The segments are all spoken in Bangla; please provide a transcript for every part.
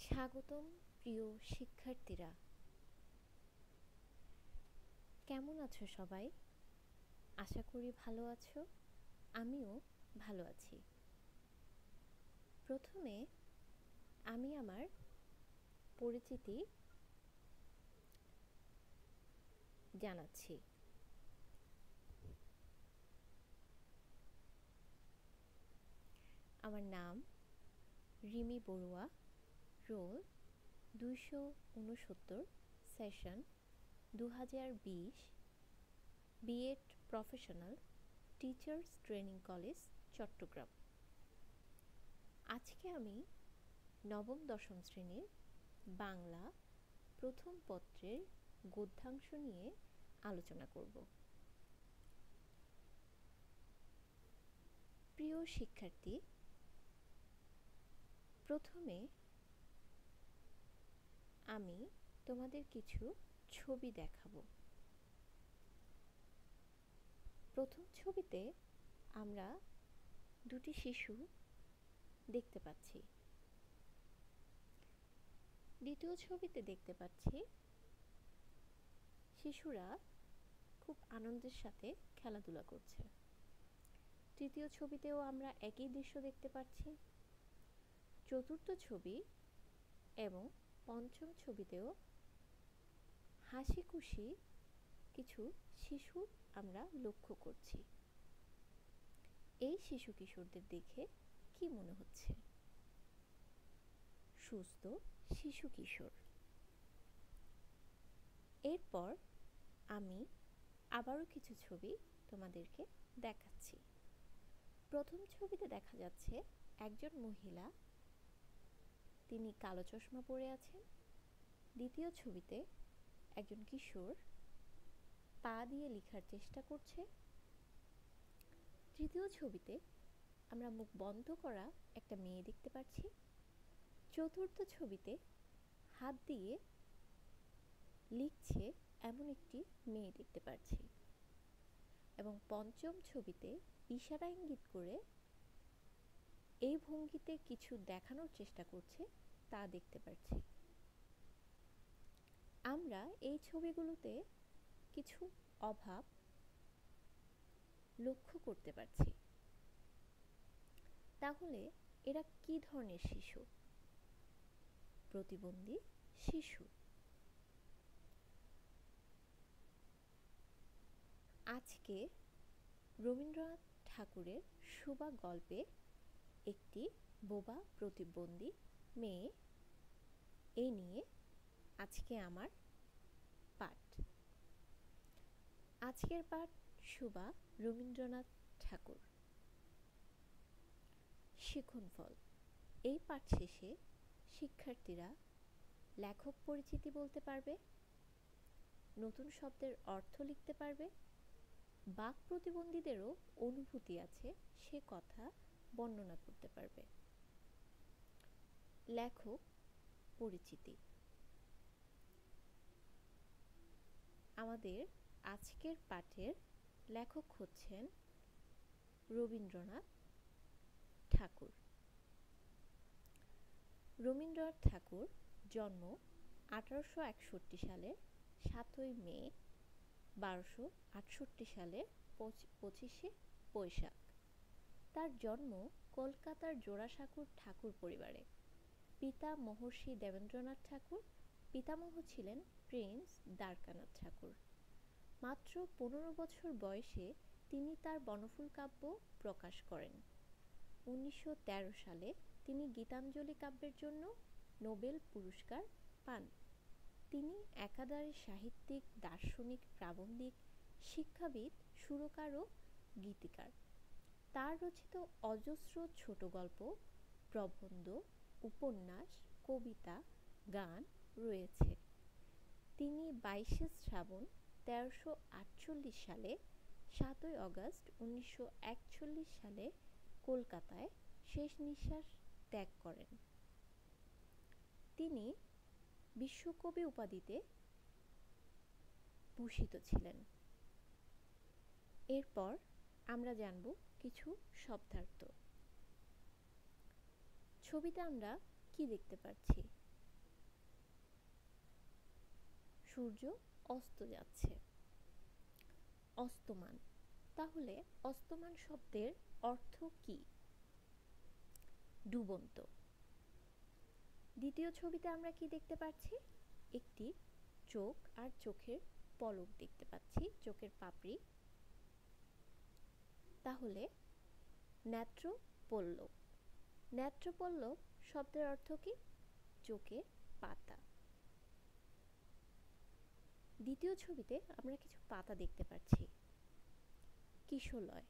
স্বাগতম প্রিয় শিক্ষার্থীরা। কেমন আছো সবাই? আশা করি ভালো আছো। আমিও ভালো আছি। প্রথমে আমি আমার পরিচিতি জানাচ্ছি। আমার নাম Rimi Barua, roll 269, session 2020, BEd professional, teachers training college, Chittagong. আজকে আমি নবম দশম শ্রেণীর বাংলা প্রথম পত্রের গদ্যাংশ নিয়ে আলোচনা করব। প্রিয় শিক্ষার্থী, প্রথমে আমি তোমাদের কিছু ছবি দেখাবো। প্রথম ছবিতে আমরা দুটি শিশু দেখতে পাচ্ছি। দ্বিতীয় ছবিতে দেখতে পাচ্ছি শিশুরা খুব আনন্দের সাথে খেলাধুলা করছে। তৃতীয় ছবিতেও আমরা একই দৃশ্য দেখতে পাচ্ছি। চতুর্থ ছবি এবং পঞ্চম ছবিতেও হাসি খুশি কিছু শিশু আমরা লক্ষ্য করছি। এই শিশু কিশোরদের দেখে কি মনে হচ্ছে? সুস্থ শিশু কিশোর। এরপর আমি আবারও কিছু ছবি তোমাদেরকে দেখাচ্ছি। প্রথম ছবিতে দেখা যাচ্ছে একজন মহিলা, তিনি কালো চশমা পরে আছেন। দ্বিতীয় ছবিতে একজন কিশোর পা দিয়ে লেখার চেষ্টা করছে। তৃতীয় ছবিতে আমরা মুখ বন্ধ করা একটা মেয়ে দেখতে পাচ্ছি। চতুর্থ ছবিতে হাত দিয়ে লিখছে এমন একটি মেয়ে দেখতে পাচ্ছি। এবং পঞ্চম ছবিতে ইশারা ইঙ্গিত করে এই ভঙ্গিতে কিছু দেখানোর চেষ্টা করছে তা দেখতে পাচ্ছি। আমরা এই ছবিগুলোতে কিছু অভাব লক্ষ্য করতে পারছি। তাহলে এরা কি ধরনের শিশু? প্রতিবন্ধী শিশু। আজকে রবীন্দ্রনাথ ঠাকুরের সুবা গল্পে একটি বোবা প্রতিবন্ধী মেয়ে, এই নিয়ে আজকে আমার পাঠ। আজকের পাঠ সুবা রবীন্দ্রনাথ ঠাকুর। শিক্ষণফল। এই পাঠ শেষে শিক্ষার্থীরা লেখক পরিচিতি বলতে পারবে, নতুন শব্দের অর্থ লিখতে পারবে, বাক প্রতিবন্ধীদেরও অনুভূতি আছে সে কথা বর্ণনা করতে পারবে। লেখক পরিচিতি। আমাদের আজকের পাঠের লেখক হচ্ছেন রবীন্দ্রনাথ ঠাকুর। রবীন্দ্রনাথ ঠাকুর জন্ম 1861 সালের 7ই মে, 1268 সালের 25শে বৈশাখ। তার জন্ম কলকাতার জোড়াসাঁকোর ঠাকুর পরিবারে। পিতা মহর্ষি দেবেন্দ্রনাথ ঠাকুর, পিতামহ ছিলেন প্রিন্স দ্বারকানাথ ঠাকুর। মাত্র 15 বছর বয়সে তিনি তার বনফুল কাব্য প্রকাশ করেন। 1913 সালে তিনি গীতাঞ্জলি কাব্যের জন্য নোবেল পুরস্কার পান। তিনি একাধারে সাহিত্যিক, দার্শনিক, প্রাবন্ধিক, শিক্ষাবিদ, সুরকার ও গীতিকার। তার রচিত অজস্র ছোট গল্প, প্রবন্ধ, উপন্যাস, কবিতা, গান রয়েছে। তিনি 22শে শ্রাবণ 1348 সালে 7ই আগস্ট 1941 সালে কলকাতায় শেষ নিঃশ্বাস ত্যাগ করেন। তিনি বিশ্বকবি উপাধিতে ভূষিত ছিলেন। এরপর আমরা জানব কিছু শব্দার্থ। ছবিতে আমরা কি দেখতে পাচ্ছি? সূর্য অস্ত যাচ্ছে। অস্তমান। তাহলে অস্তমান শব্দের অর্থ কি? ডুবন্ত। দ্বিতীয় ছবিতে আমরা কি দেখতে পাচ্ছি? একটি চোখ আর চোখের পলক দেখতে পাচ্ছি, চোখের পাপড়ি। তাহলে নেত্রপল্লব। নেত্রপল্লব শব্দের অর্থ কি? চোখের পাতা। দ্বিতীয় ছবিতে আমরা কিছু পাতা দেখতে পাচ্ছি। কিশলয়।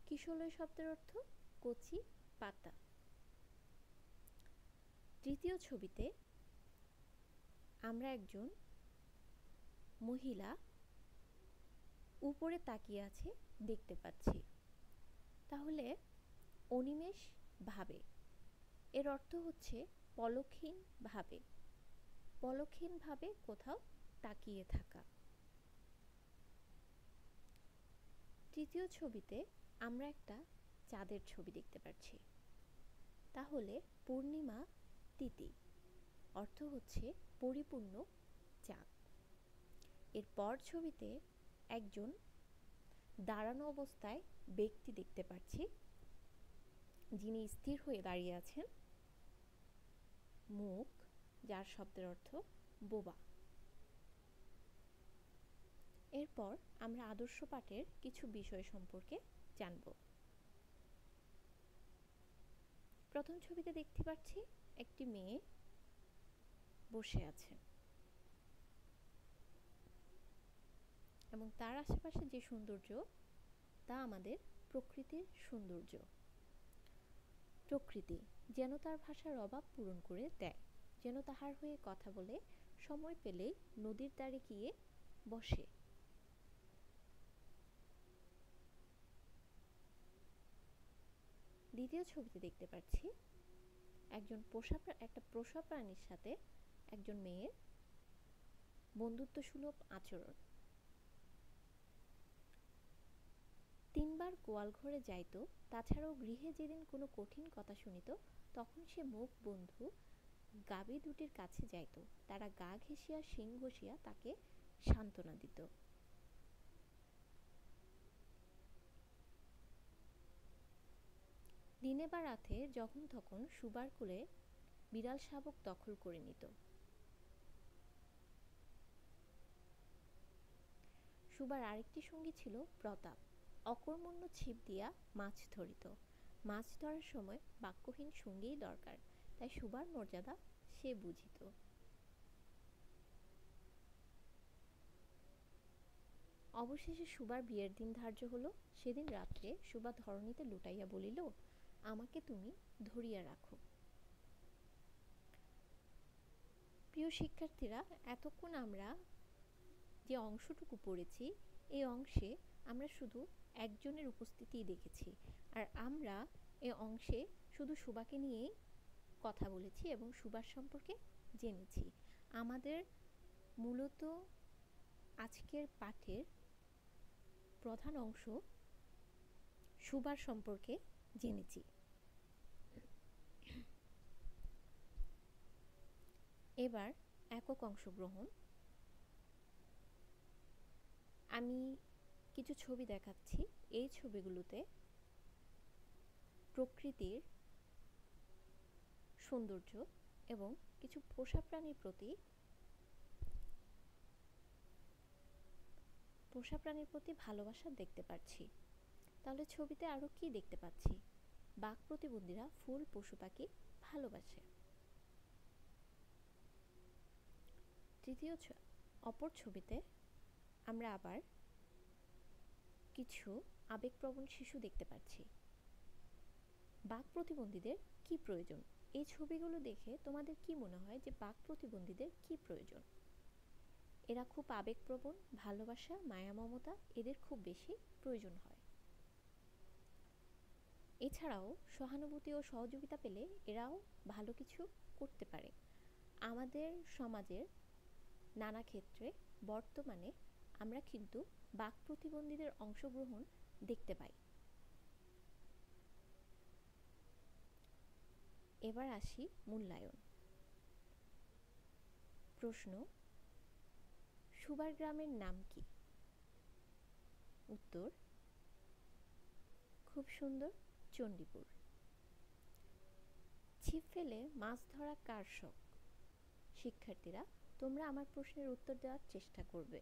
কিশলয় শব্দের অর্থ কচি পাতা। তৃতীয় ছবিতে আমরা একজন মহিলা উপরে তাকিয়ে আছে দেখতে পাচ্ছি। তাহলে অনিমেষ ভাবে, এর অর্থ হচ্ছে পলকহীন ভাবে। পলকহীন ভাবে কোথাও তাকিয়ে থাকা। তৃতীয় ছবিতে আমরা একটা চাঁদের ছবি দেখতে পাচ্ছি। তাহলে পূর্ণিমা তিথি অর্থ হচ্ছে পরিপূর্ণ চাঁদ। এরপর ছবিতে একজন দাঁড়ানো অবস্থায় ব্যক্তি দেখতে পাচ্ছি, যিনি স্থির হয়ে দাঁড়িয়ে আছেন। মুখ, যার শব্দের অর্থ বোবা। এরপর আমরা আদর্শ পাঠের কিছু বিষয় সম্পর্কে জানব। প্রথম ছবিতে দেখতে পাচ্ছি একটি মেয়ে বসে আছে এবং তার আশেপাশে যে সৌন্দর্য, তা আমাদের প্রকৃতির সৌন্দর্য। প্রকৃতি যেন তার ভাষার অভাব পূরণ করে দেয়, যেন তাহার হয়ে কথা বলে, সময় পেলেই নদীর ধারে গিয়ে বসে। দ্বিতীয় ছবিতে দেখতে পাচ্ছি একটা পোষা প্রাণীর সাথে একজন মেয়ের বন্ধুত্বসুলভ আচরণ। 3 বার গোয়াল ঘরে যাইত, তাছাড়াও গৃহে যেদিন কোনো কঠিন কথা শুনিত, তখন সে মুখ বন্ধু গাভী দুটির কাছে যাইত, তারা গা ঘেঁষিয়া শিং ঘষিয়া তাকে সান্ত্বনা দিত। দিনে বা রাতে যখন তখন সুবার কোলে বিড়াল শাবক দখল করে নিত। সুবার আরেকটি সঙ্গী ছিল প্রতাপ। অকর্মণ্য ছিপ দিয়া মাছ ধরিত। মাছ ধরার সময় বাক্যহীন সঙ্গীই দরকার, তাই সুবার মর্যাদা সে বুঝিত। অবশেষে সুবার বিয়ের দিন ধার্য হলো। সেদিন রাত্রে সুবা ধরণীতে লুটাইয়া বলিল, আমাকে তুমি ধরিয়া রাখো। প্রিয় শিক্ষার্থীরা, এতক্ষণ আমরা যে অংশটুকু পড়েছি, এই অংশে আমরা শুধু একজনের উপস্থিতিই দেখেছি, আর আমরা এই অংশে শুধু সুবাকে নিয়েই কথা বলেছি এবং সুবার সম্পর্কে জেনেছি। আমাদের মূলত আজকের পাঠের প্রধান অংশ সুবার সম্পর্কে জেনেছি। এবার একক অংশগ্রহণ। আমি কিছু ছবি দেখাচ্ছি। এই ছবিগুলোতে প্রকৃতির সৌন্দর্য এবং কিছু পোষা প্রাণীর প্রতি ভালোবাসা দেখতে পাচ্ছি। তাহলে ছবিতে আরো কি দেখতে পাচ্ছি? বাক প্রতিবন্ধীরা ফুল, পশু পাখি ভালোবাসে। অপর ছবিতে আমরা আবার কিছু আবেগপ্রবণ শিশু দেখতে পাচ্ছি। বাক প্রতিবন্ধীদের কি প্রয়োজন? এই ছবিগুলো দেখে তোমাদের কি মনে হয় যে বাক প্রতিবন্ধীদের কি প্রয়োজন? এরা খুব আবেগপ্রবণ, ভালোবাসা, মায়া, মমতা এদের খুব বেশি প্রয়োজন হয়। এছাড়াও সহানুভূতি ও সহযোগিতা পেলে এরাও ভালো কিছু করতে পারে। আমাদের সমাজের নানা ক্ষেত্রে বর্তমানে আমরা কিন্তু বাক প্রতিবন্ধীদের অংশগ্রহণ দেখতে পাই। এবার আসি মূল্যায়ন। প্রশ্ন: সুবার গ্রামের নাম কি? উত্তর খুব সুন্দর, চণ্ডীপুর। ছিপ ফেলে মাছ ধরা কার শখ? শিক্ষার্থীরা, তোমরা আমার প্রশ্নের উত্তর দেওয়ার চেষ্টা করবে।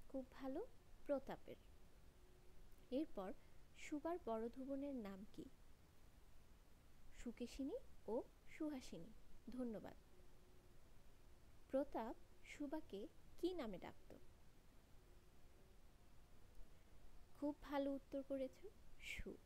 খুব ভালো, প্রতাপের। এরপর সুবার বড় ধুবনের নাম কি? সুকেশিনী ও সুহাসিনী। ধন্যবাদ। প্রতাপ সুবাকে কি নামে ডাকত? খুব ভালো উত্তর করেছ, সু।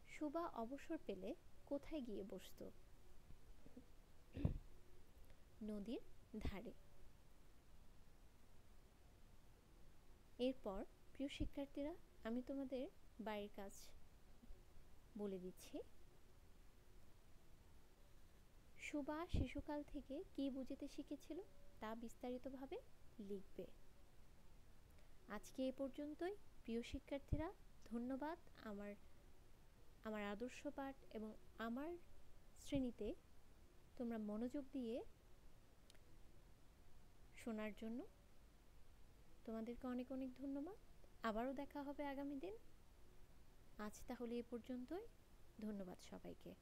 সুবা অবসর পেলে কোথায় গিয়ে বসত? নদীর ধারে। এরপর প্রিয় শিক্ষার্থীরা, আমি তোমাদের বাড়ির কাজ বলে দিচ্ছি। সুবা শিশুকাল থেকে কি বুঝতে শিখেছিল তা বিস্তারিতভাবে লিখবে। আজকে এ পর্যন্তই প্রিয় শিক্ষার্থীরা। ধন্যবাদ আমার আদর্শ পাঠ এবং আমার শ্রেণীতে তোমরা মনোযোগ দিয়ে শোনার জন্য তোমাদেরকে অনেক অনেক ধন্যবাদ। আবারও দেখা হবে আগামী দিন। আজ তাহলে এ পর্যন্তই। ধন্যবাদ সবাইকে।